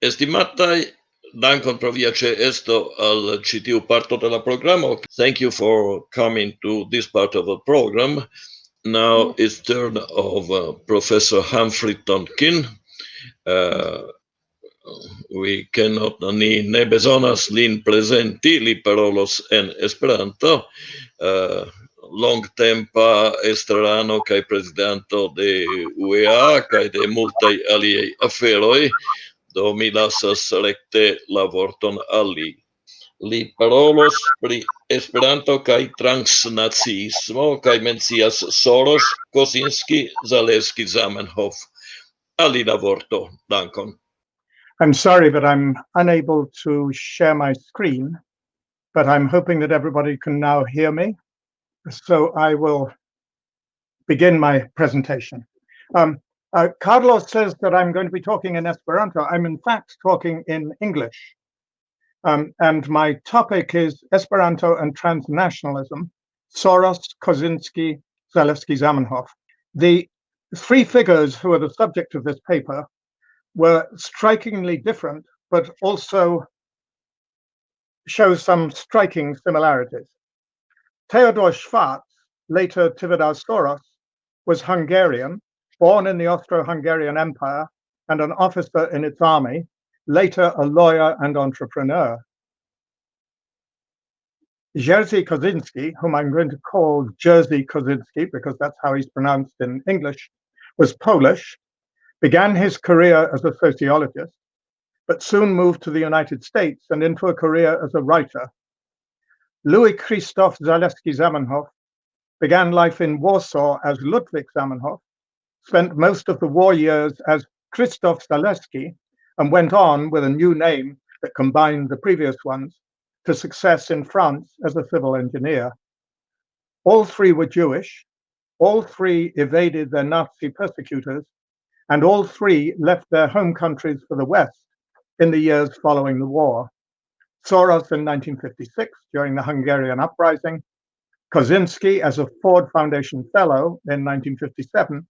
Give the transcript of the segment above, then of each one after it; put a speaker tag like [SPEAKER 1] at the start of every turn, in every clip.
[SPEAKER 1] Estimataj, dankon pro via ĉeesto al ĉi tiu parto de la programo. Thank you for coming to this part of the program. Now it's turn of Professor Humphrey Tonkin. We cannot ni ne bezonas lin presenti, li parolos en Esperanto. Longtempa estrarano kaj prezidanto de UEA kaj de multaj aliaj aferoj. Do mi lasas rekte la vorton al li. Li parolos pri Esperanto kaj transnaciismo kaj mencias Soros, Kosiński, Zaleski-Zamenhof. Al li la vorto. Dankon.
[SPEAKER 2] I'm sorry, but I'm unable to share my screen, but I'm hoping that everybody can now hear me. So I will begin my presentation. Carlos says that I'm going to be talking in Esperanto. I'm in fact talking in English. And my topic is Esperanto and transnationalism, Soros, Kosinski, Zaleski-Zamenhof. The three figures who are the subject of this paper were strikingly different, but also show some striking similarities. Teodoro Schwartz, later Tivadar Soros, was Hungarian, born in the Austro-Hungarian Empire and an officer in its army, later a lawyer and entrepreneur. Jerzy Kosinski, whom I'm going to call Jerzy Kosinski because that's how he's pronounced in English, was Polish, began his career as a sociologist, but soon moved to the United States and into a career as a writer. Louis Christoph Zaleski-Zamenhof began life in Warsaw as Ludwig Zamenhof, spent most of the war years as Christoph Zaleski, and went on with a new name that combined the previous ones to success in France as a civil engineer. All three were Jewish, all three evaded their Nazi persecutors, and all three left their home countries for the West in the years following the war. Soros in 1956 during the Hungarian uprising, Kosiński as a Ford Foundation Fellow in 1957,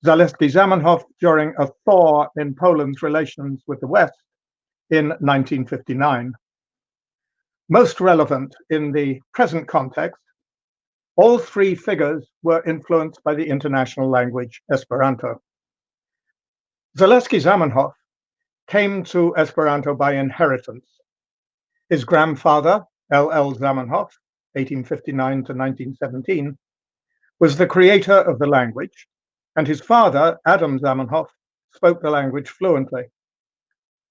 [SPEAKER 2] Zaleski-Zamenhof during a thaw in Poland's relations with the West in 1959. Most relevant in the present context, all three figures were influenced by the international language Esperanto. Zaleski-Zamenhof came to Esperanto by inheritance. His grandfather, L.L. Zamenhof, 1859 to 1917, was the creator of the language, and his father, Adam Zamenhof, spoke the language fluently.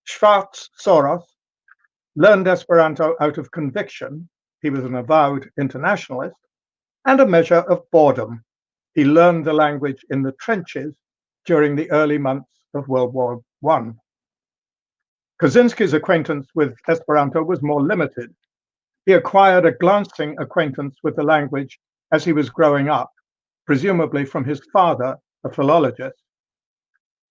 [SPEAKER 2] Schwartz Soros learned Esperanto out of conviction. He was an avowed internationalist, and a measure of boredom. He learned the language in the trenches during the early months of World War I. Kosinski's acquaintance with Esperanto was more limited. He acquired a glancing acquaintance with the language as he was growing up, presumably from his father, a philologist.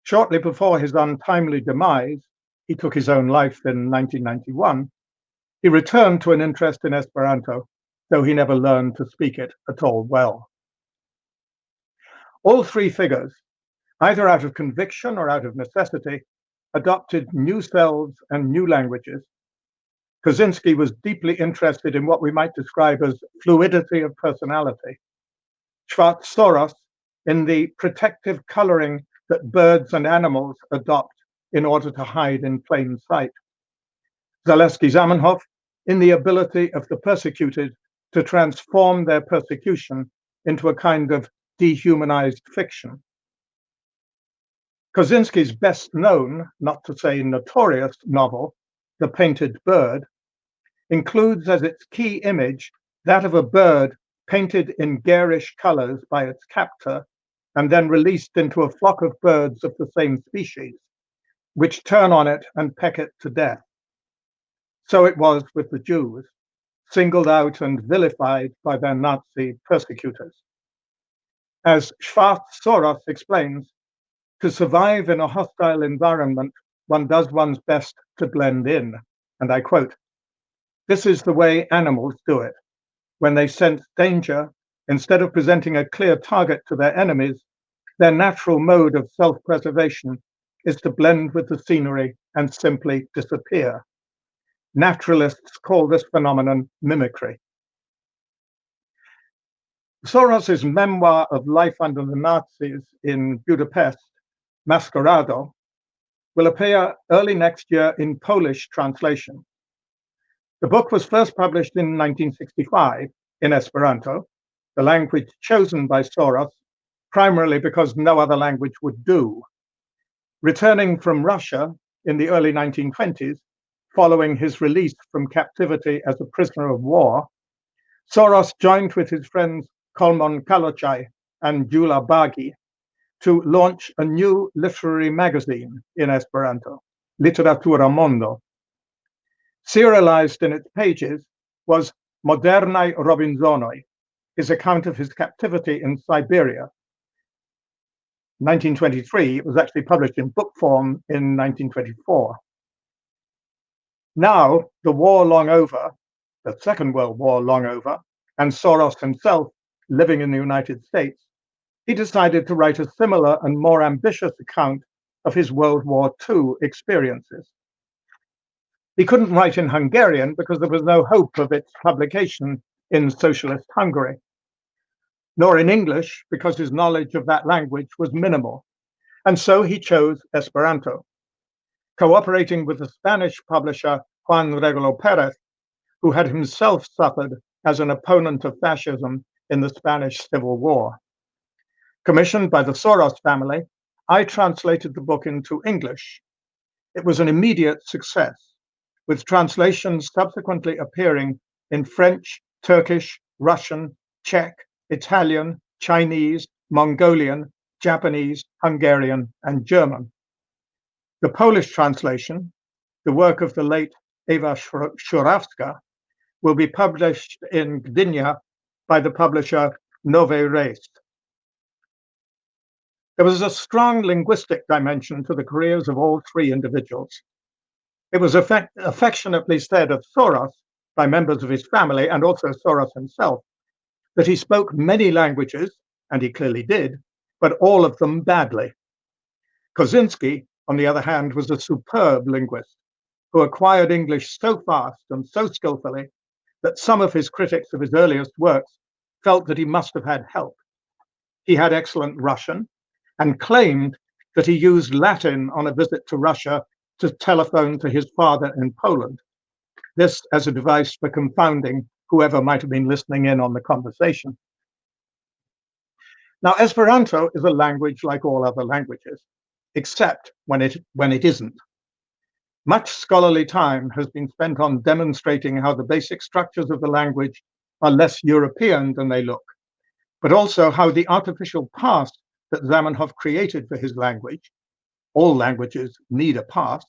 [SPEAKER 2] Shortly before his untimely demise, he took his own life in 1991, he returned to an interest in Esperanto, though he never learned to speak it at all well. All three figures, either out of conviction or out of necessity, adopted new selves and new languages. Kosiński was deeply interested in what we might describe as fluidity of personality. Schwartz Soros in the protective coloring that birds and animals adopt in order to hide in plain sight. Zaleski-Zamenhof in the ability of the persecuted to transform their persecution into a kind of dehumanized fiction. Kosiński's best known, not to say notorious, novel, The Painted Bird, includes as its key image that of a bird painted in garish colors by its captor and then released into a flock of birds of the same species, which turn on it and peck it to death. So it was with the Jews, singled out and vilified by their Nazi persecutors. As Schwartz Soros explains, to survive in a hostile environment, one does one's best to blend in. And I quote, "This is the way animals do it. When they sense danger, instead of presenting a clear target to their enemies, their natural mode of self-preservation is to blend with the scenery and simply disappear. Naturalists call this phenomenon mimicry. Soros's memoir of life under the Nazis in Budapest, Maskerado, will appear early next year in Polish translation. The book was first published in 1965 in Esperanto, the language chosen by Soros primarily because no other language would do. Returning from Russia in the early 1920s, following his release from captivity as a prisoner of war, Soros joined with his friends Kolmon Kalochai and Gyula Bagi to launch a new literary magazine in Esperanto, Literatura Mondo. Serialized in its pages was Modernai Robinsonoi, his account of his captivity in Siberia. 1923, it was actually published in book form in 1924. Now, the war long over, the Second World War long over, and Soros himself living in the United States, he decided to write a similar and more ambitious account of his World War II experiences. He couldn't write in Hungarian because there was no hope of its publication in socialist Hungary, nor in English because his knowledge of that language was minimal. And so he chose Esperanto, cooperating with the Spanish publisher Juan Regulo Perez, who had himself suffered as an opponent of fascism in the Spanish Civil War. Commissioned by the Soros family, I translated the book into English. It was an immediate success, with translations subsequently appearing in French, Turkish, Russian, Czech, Italian, Chinese, Mongolian, Japanese, Hungarian, and German. The Polish translation, the work of the late Ewa Szurawska, will be published in Gdynia by the publisher Nowy Rejestr. There was a strong linguistic dimension to the careers of all three individuals. It was affectionately said of Soros by members of his family and also Soros himself that he spoke many languages, and he clearly did, but all of them badly. Kosiński, on the other hand, was a superb linguist who acquired English so fast and so skillfully that some of his critics of his earliest works felt that he must have had help. He had excellent Russian and claimed that he used Latin on a visit to Russia to telephone to his father in Poland. This as a device for confounding whoever might have been listening in on the conversation. Now, Esperanto is a language like all other languages, except when it isn't. Much scholarly time has been spent on demonstrating how the basic structures of the language are less European than they look, but also how the artificial past that Zamenhof created for his language, all languages need a past,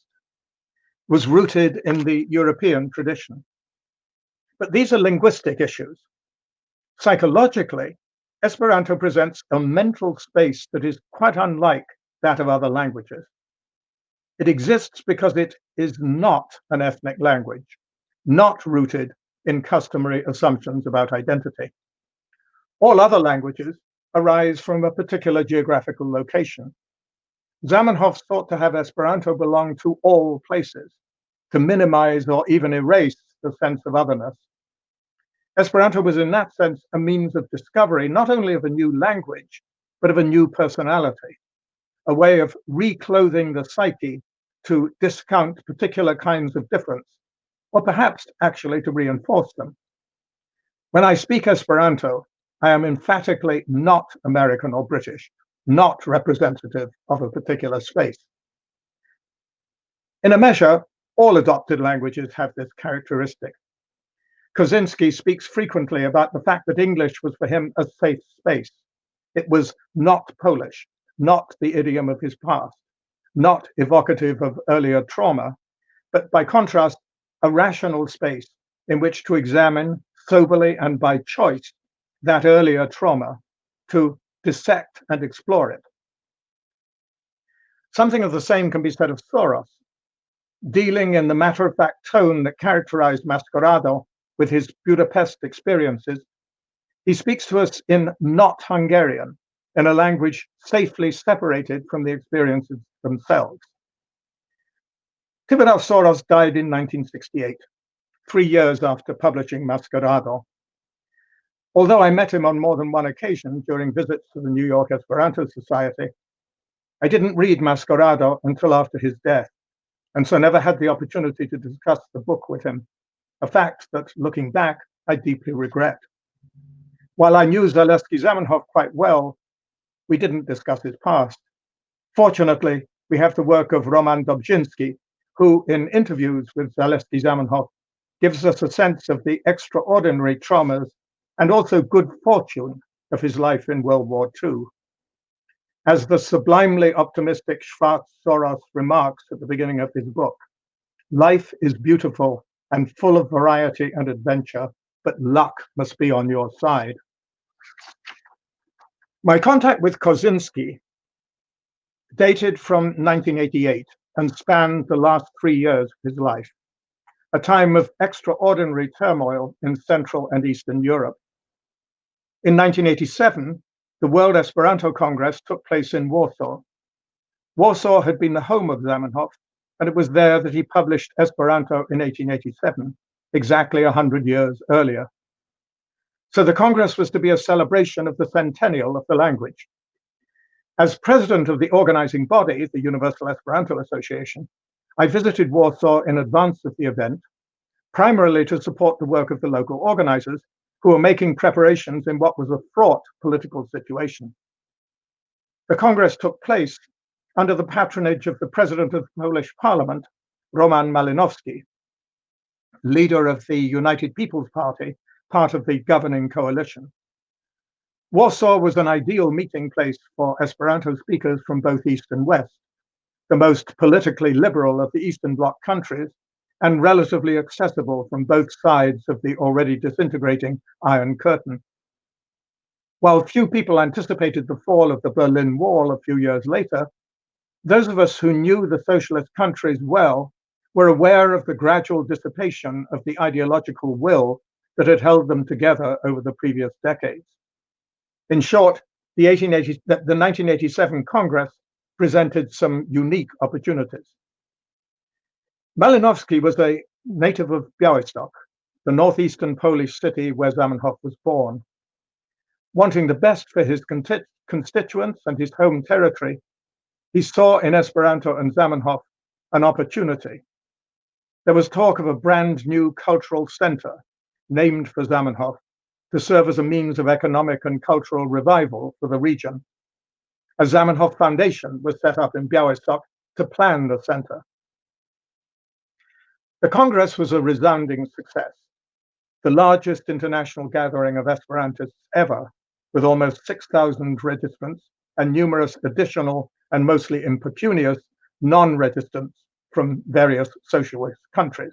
[SPEAKER 2] was rooted in the European tradition. But these are linguistic issues. Psychologically, Esperanto presents a mental space that is quite unlike that of other languages. It exists because it is not an ethnic language, not rooted in customary assumptions about identity. All other languages arise from a particular geographical location. Zamenhof sought to have Esperanto belong to all places, to minimize or even erase the sense of otherness. Esperanto was in that sense a means of discovery, not only of a new language, but of a new personality, a way of reclothing the psyche to discount particular kinds of difference, or perhaps actually to reinforce them. When I speak Esperanto, I am emphatically not American or British, not representative of a particular space. In a measure, all adopted languages have this characteristic. Kosiński speaks frequently about the fact that English was for him a safe space. It was not Polish, not the idiom of his past, not evocative of earlier trauma, but by contrast, a rational space in which to examine soberly and by choice that earlier trauma, to dissect and explore it. Something of the same can be said of Soros, dealing in the matter-of-fact tone that characterized Maskerado with his Budapest experiences. He speaks to us in not Hungarian, in a language safely separated from the experiences themselves. Tivadar Soros died in 1968, 3 years after publishing Maskerado. Although I met him on more than one occasion during visits to the New York Esperanto Society, I didn't read Maskerado until after his death, and so never had the opportunity to discuss the book with him, a fact that, looking back, I deeply regret. While I knew Zaleski-Zamenhof quite well, we didn't discuss his past. Fortunately, we have the work of Roman Dobzhinsky, who, in interviews with Zaleski-Zamenhof, gives us a sense of the extraordinary traumas and also good fortune of his life in World War II. As the sublimely optimistic Schwartz Soros remarks at the beginning of his book, life is beautiful and full of variety and adventure, but luck must be on your side. My contact with Kosiński dated from 1988 and spanned the last 3 years of his life, a time of extraordinary turmoil in Central and Eastern Europe. In 1987, the World Esperanto Congress took place in Warsaw. Warsaw had been the home of Zamenhof, and it was there that he published Esperanto in 1887, exactly 100 years earlier. So the Congress was to be a celebration of the centennial of the language. As president of the organizing body, the Universal Esperanto Association, I visited Warsaw in advance of the event, primarily to support the work of the local organizers who were making preparations in what was a fraught political situation. The Congress took place under the patronage of the President of the Polish Parliament, Roman Malinowski, leader of the United People's Party, part of the governing coalition. Warsaw was an ideal meeting place for Esperanto speakers from both East and West, the most politically liberal of the Eastern Bloc countries, and relatively accessible from both sides of the already disintegrating Iron Curtain. While few people anticipated the fall of the Berlin Wall a few years later, those of us who knew the socialist countries well were aware of the gradual dissipation of the ideological will that had held them together over the previous decades. In short, the 1987 Congress presented some unique opportunities. Malinowski was a native of Białystok, the northeastern Polish city where Zamenhof was born. Wanting the best for his constituents and his home territory, he saw in Esperanto and Zamenhof an opportunity. There was talk of a brand new cultural center named for Zamenhof to serve as a means of economic and cultural revival for the region. A Zamenhof Foundation was set up in Białystok to plan the center. The Congress was a resounding success, the largest international gathering of Esperantists ever, with almost 6,000 registrants and numerous additional and mostly impecunious non-registrants from various socialist countries.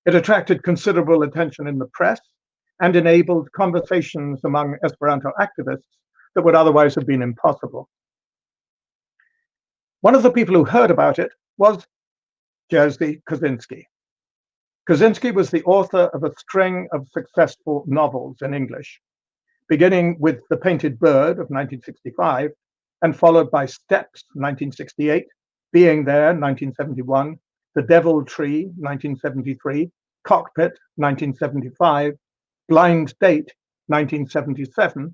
[SPEAKER 2] It attracted considerable attention in the press and enabled conversations among Esperanto activists that would otherwise have been impossible. One of the people who heard about it was Jerzy Kosinski. Kosiński was the author of a string of successful novels in English, beginning with The Painted Bird of 1965 and followed by Steps, 1968, Being There, 1971, The Devil Tree, 1973, Cockpit, 1975, Blind Date, 1977,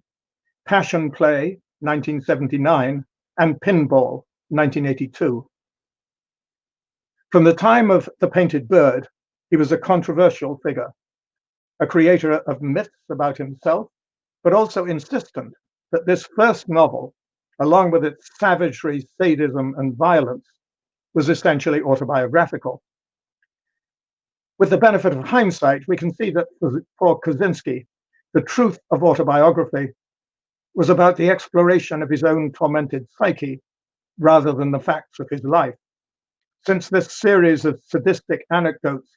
[SPEAKER 2] Passion Play, 1979, and Pinball, 1982. From the time of The Painted Bird, he was a controversial figure, a creator of myths about himself, but also insistent that this first novel, along with its savagery, sadism, and violence, was essentially autobiographical. With the benefit of hindsight, we can see that for Kosiński, the truth of autobiography was about the exploration of his own tormented psyche rather than the facts of his life. Since this series of sadistic anecdotes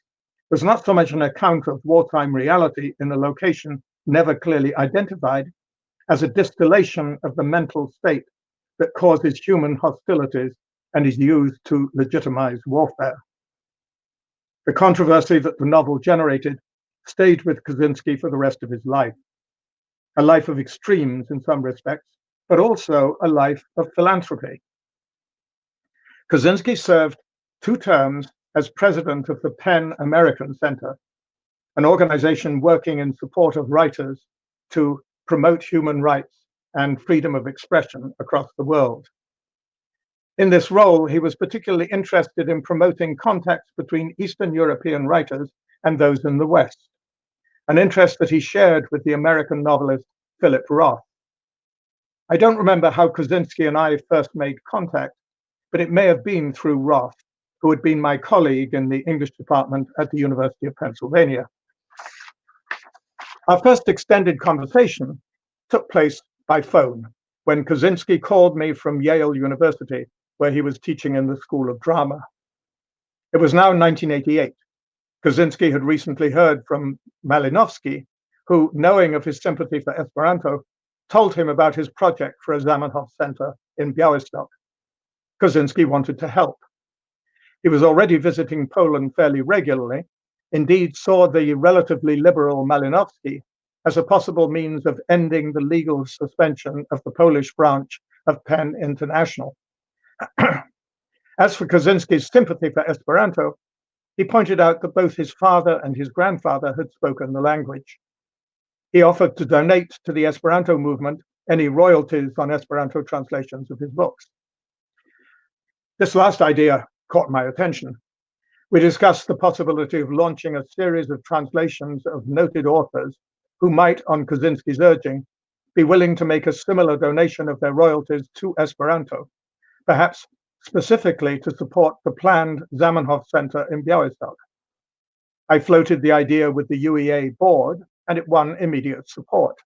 [SPEAKER 2] was not so much an account of wartime reality in a location never clearly identified, as a distillation of the mental state that causes human hostilities and is used to legitimize warfare. The controversy that the novel generated stayed with Kosiński for the rest of his life, a life of extremes in some respects, but also a life of philanthropy. Kosinski served 2 terms as president of the PEN American Center, an organization working in support of writers to promote human rights and freedom of expression across the world. In this role, he was particularly interested in promoting contacts between Eastern European writers and those in the West, an interest that he shared with the American novelist Philip Roth. I don't remember how Kosinski and I first made contact, but it may have been through Roth, who had been my colleague in the English department at the University of Pennsylvania. Our first extended conversation took place by phone when Kosinski called me from Yale University, where he was teaching in the School of Drama. It was now 1988. Kosinski had recently heard from Malinowski, who, knowing of his sympathy for Esperanto, told him about his project for a Zamenhof Center in Białystok. Kosinski wanted to help. He was already visiting Poland fairly regularly, indeed saw the relatively liberal Malinowski as a possible means of ending the legal suspension of the Polish branch of PEN International. As for Kosinski's sympathy for Esperanto, he pointed out that both his father and his grandfather had spoken the language. He offered to donate to the Esperanto movement any royalties on Esperanto translations of his books. This last idea caught my attention. We discussed the possibility of launching a series of translations of noted authors who might, on Kosinski's urging, be willing to make a similar donation of their royalties to Esperanto, perhaps specifically to support the planned Zamenhof Center in Białystok. I floated the idea with the UEA board, and it won immediate support.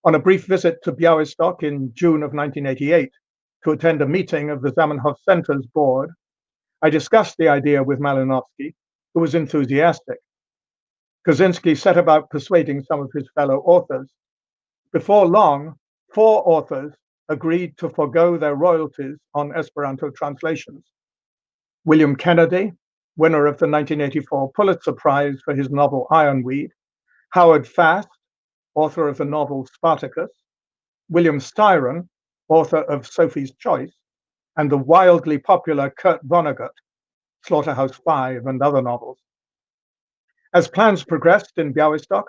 [SPEAKER 2] On a brief visit to Białystok in June of 1988 to attend a meeting of the Zamenhof Center's board, I discussed the idea with Malinowski, who was enthusiastic. Kosinski set about persuading some of his fellow authors. Before long, 4 authors agreed to forego their royalties on Esperanto translations. William Kennedy, winner of the 1984 Pulitzer Prize for his novel Ironweed, Howard Fast, author of the novel Spartacus, William Styron, author of Sophie's Choice, and the wildly popular Kurt Vonnegut, Slaughterhouse-Five and other novels. As plans progressed in Białystok,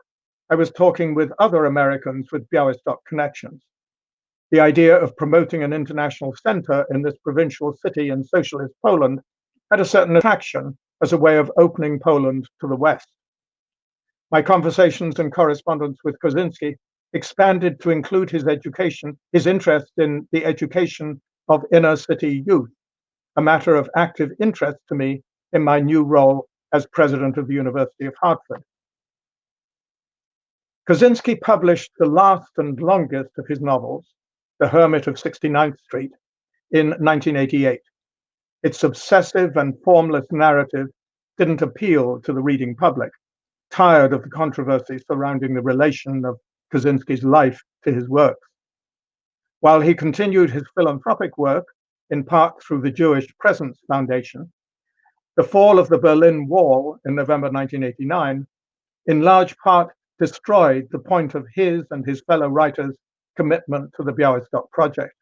[SPEAKER 2] I was talking with other Americans with Białystok connections. The idea of promoting an international center in this provincial city in socialist Poland had a certain attraction as a way of opening Poland to the West. My conversations and correspondence with Kosinski expanded to include his interest in the education of inner city youth, a matter of active interest to me in my new role as president of the University of Hartford. Kosinski published the last and longest of his novels, The Hermit of 69th Street, in 1988. Its obsessive and formless narrative didn't appeal to the reading public, tired of the controversy surrounding the relation of Kosinski's life to his works. While he continued his philanthropic work, in part through the Jewish Presence Foundation, the fall of the Berlin Wall in November 1989, in large part destroyed the point of his and his fellow writers' commitment to the Białystok project.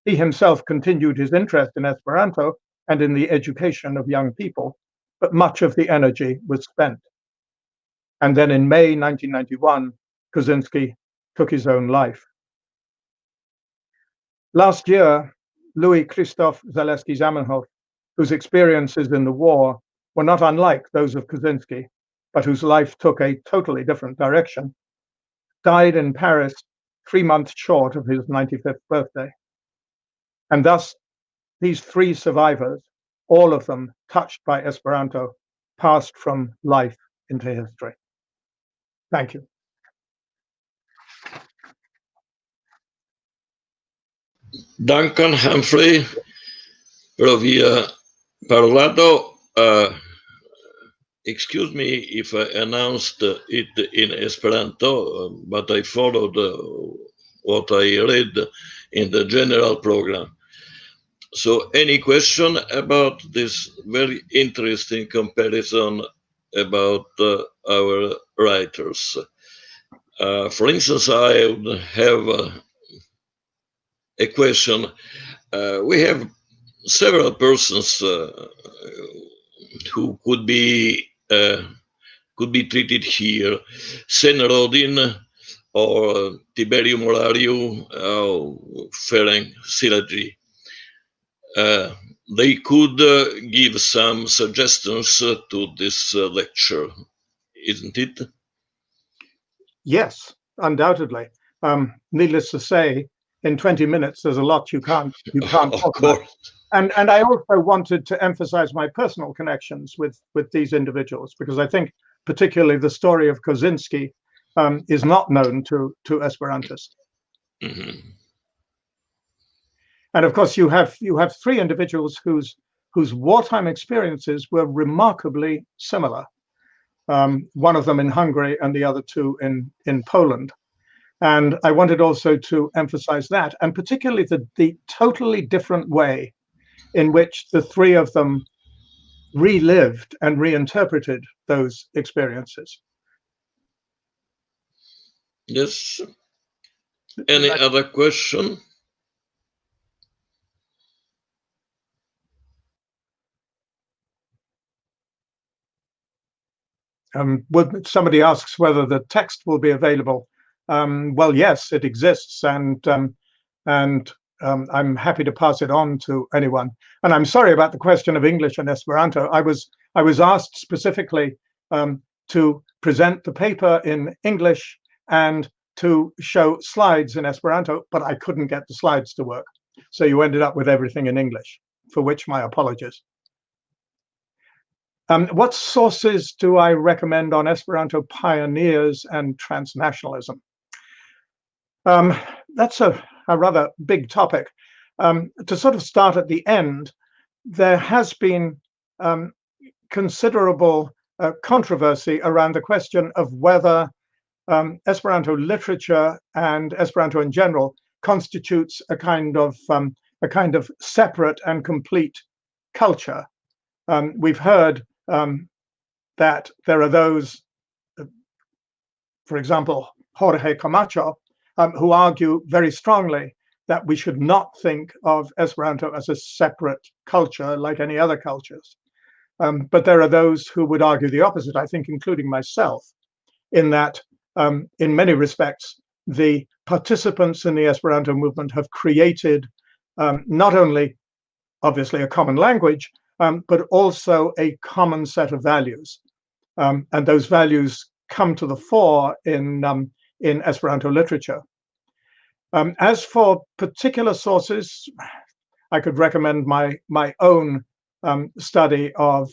[SPEAKER 2] He himself continued his interest in Esperanto and in the education of young people, but much of the energy was spent. And then in May 1991, Kosinski took his own life. Last year, Louis Zaleski-Zamenhof, whose experiences in the war were not unlike those of Kosinski, but whose life took a totally different direction, died in Paris 3 months short of his 95th birthday. And thus, these 3 survivors, all of them touched by Esperanto, passed from life into history. Thank you.
[SPEAKER 1] Duncan, Humphrey, però via parlato. Excuse me if I announced it in Esperanto, but I followed what I read in the general program. So any question about this very interesting comparison about our writers? For instance, I would have a question. We have several persons who could be treated here. Senrodin or Tiberium Olariu, Ferenc Szilágyi. They could give some suggestions to this lecture, isn't it?
[SPEAKER 2] Yes, undoubtedly. Needless to say, in 20 minutes, there's a lot you can't
[SPEAKER 1] Of course.
[SPEAKER 2] And I also wanted to emphasize my personal connections with these individuals, because I think particularly the story of Kosinski is not known to Esperantists.
[SPEAKER 1] Mm-hmm.
[SPEAKER 2] And of course, you have three individuals whose wartime experiences were remarkably similar. One of them in Hungary and the other two in Poland. And I wanted also to emphasize that, and particularly the totally different way in which the three of them relived and reinterpreted those experiences.
[SPEAKER 1] Yes. Any other question?
[SPEAKER 2] Somebody asks whether the text will be available. Well, yes, it exists, and I'm happy to pass it on to anyone. And I'm sorry about the question of English and Esperanto. I was asked specifically to present the paper in English and to show slides in Esperanto, but I couldn't get the slides to work. So you ended up with everything in English, for which my apologies. What sources do I recommend on Esperanto pioneers and transnationalism? That's a rather big topic. To sort of start at the end, there has been considerable controversy around the question of whether Esperanto literature and Esperanto in general constitutes a kind of separate and complete culture. We've heard that there are those, for example, Jorge Camacho, who argue very strongly that we should not think of Esperanto as a separate culture like any other cultures. But there are those who would argue the opposite, I think, including myself, in that in many respects, the participants in the Esperanto movement have created not only, obviously, a common language, but also a common set of values. And those values come to the fore in Esperanto literature. As for particular sources, I could recommend my own study of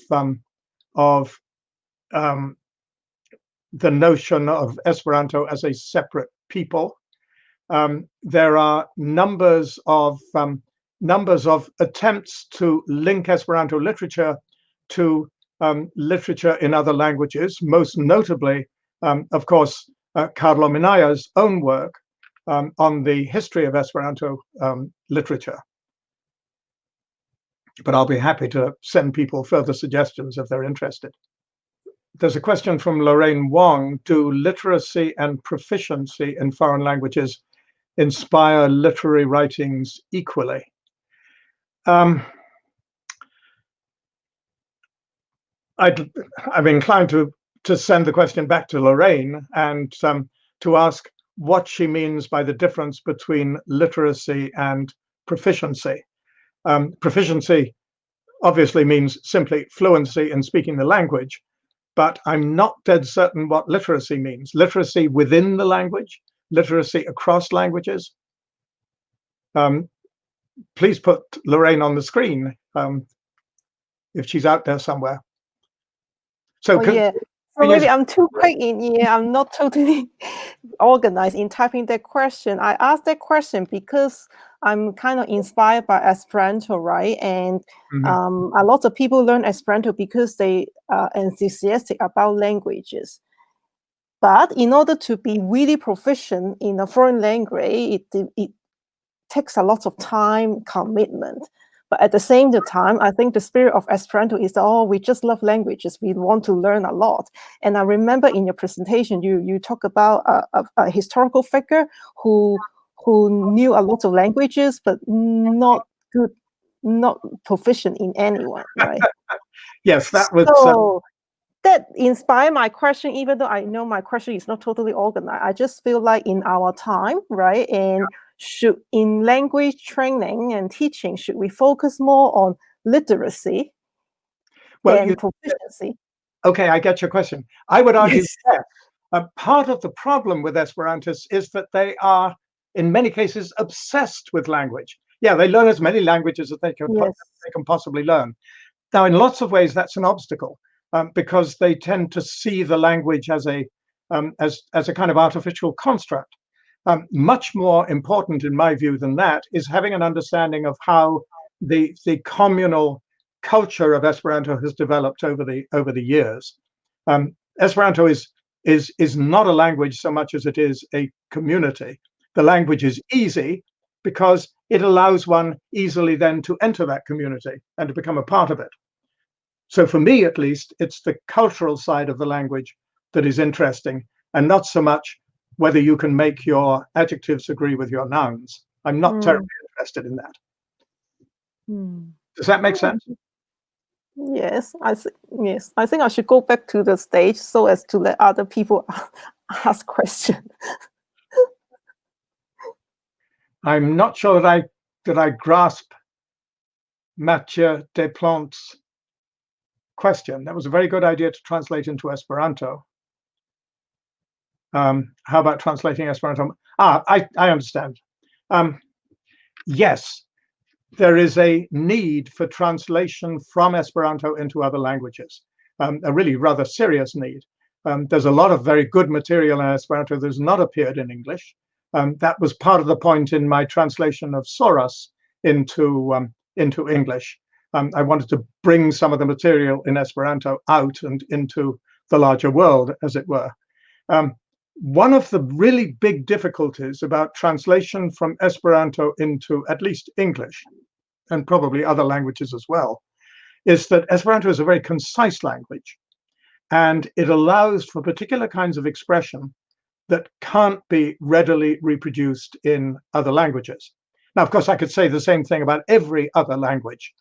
[SPEAKER 2] the notion of Esperanto as a separate people. There are numbers of attempts to link Esperanto literature to literature in other languages, most notably, of course, Carlo Minaya's own work on the history of Esperanto literature. But I'll be happy to send people further suggestions if they're interested. There's a question from Lorraine Wong. Do literacy and proficiency in foreign languages inspire literary writings equally? I'm inclined to send the question back to Lorraine and to ask what she means by the difference between literacy and proficiency. Proficiency obviously means simply fluency in speaking the language, but I'm not dead certain what literacy means. Literacy within the language, literacy across languages. Please put Lorraine on the screen if she's out there somewhere. So
[SPEAKER 3] maybe I'm too quick I'm not totally organized in typing that question. I asked that question because I'm kind of inspired by Esperanto, right? And a lot of people learn Esperanto because they are enthusiastic about languages. But in order to be really proficient in a foreign language, it takes a lot of time, commitment. But at the same time, I think the spirit of Esperanto is that, we just love languages. We want to learn a lot. And I remember in your presentation, you talk about a historical figure who who knew a lot of languages, but not good, not proficient in anyone, right?
[SPEAKER 2] Yes, that was.
[SPEAKER 3] So that inspired my question, even though I know my question is not totally organized. I just feel like in our time, right, and in language training and teaching, should we focus more on literacy than proficiency?
[SPEAKER 2] Okay, I get your question. I would argue
[SPEAKER 3] Yes.
[SPEAKER 2] that part of the problem with Esperantists is that they are, in many cases, obsessed with language. Yeah, they learn as many languages as they can possibly learn. Now, in lots of ways, that's an obstacle because they tend to see the language as a kind of artificial construct. Much more important, in my view, than that is having an understanding of how the communal culture of Esperanto has developed over the years. Esperanto is not a language so much as it is a community. The language is easy because it allows one easily then to enter that community and to become a part of it. So for me, at least, it's the cultural side of the language that is interesting, and not so much whether you can make your adjectives agree with your nouns. I'm not terribly interested in that. Does that make sense?
[SPEAKER 3] Yes, yes. I think I should go back to the stage so as to let other people ask questions.
[SPEAKER 2] I'm not sure that I grasp Mathieu Desplantes' question. That was a very good idea to translate into Esperanto. How about translating Esperanto? I understand. Yes, there is a need for translation from Esperanto into other languages, a really rather serious need. There's a lot of very good material in Esperanto that has not appeared in English. That was part of the point in my translation of Soros into English. I wanted to bring some of the material in Esperanto out and into the larger world, as it were. One of the really big difficulties about translation from Esperanto into at least English, and probably other languages as well, is that Esperanto is a very concise language, and it allows for particular kinds of expression that can't be readily reproduced in other languages. Now, of course, I could say the same thing about every other language.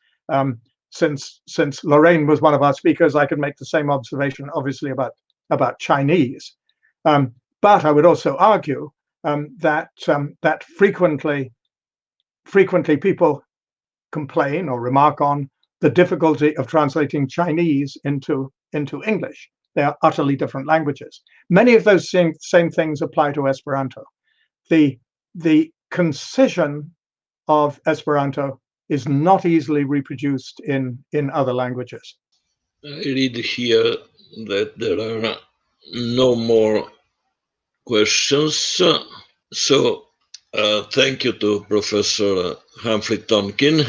[SPEAKER 2] Since Lorraine was one of our speakers, I could make the same observation, obviously, about Chinese. But I would also argue that frequently people complain or remark on the difficulty of translating Chinese into English. They are utterly different languages. Many of those same things apply to Esperanto. The concision of Esperanto is not easily reproduced in other languages.
[SPEAKER 1] I read here that there are no more questions. So thank you to Professor Humphrey Tonkin.